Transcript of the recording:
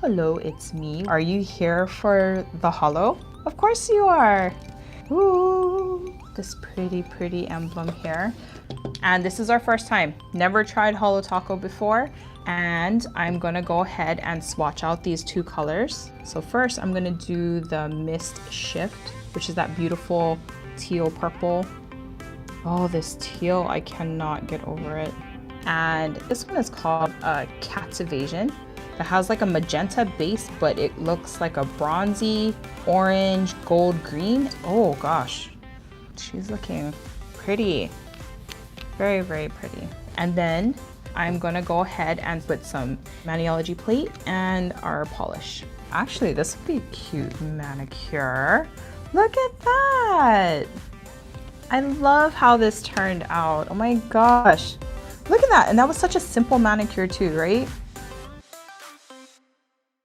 Hello, it's me. Are you here for the holo? Of course you are. Ooh, this pretty emblem here. And this is our first time. Never tried holo taco before. And I'm gonna go ahead and swatch out these two colors. So first I'm gonna do the mist shift, which is that beautiful teal purple. Oh, this teal, I cannot get over it. And this one is called Cat's Evasion. It has like a magenta base, but it looks like a bronzy, orange, gold green. Oh gosh, she's looking pretty. Very pretty. And then I'm gonna go ahead and put some Maniology plate and our polish. Actually, this would be a cute manicure. Look at that. I love how this turned out. Oh my gosh. Look at that. And that was such a simple manicure too, right?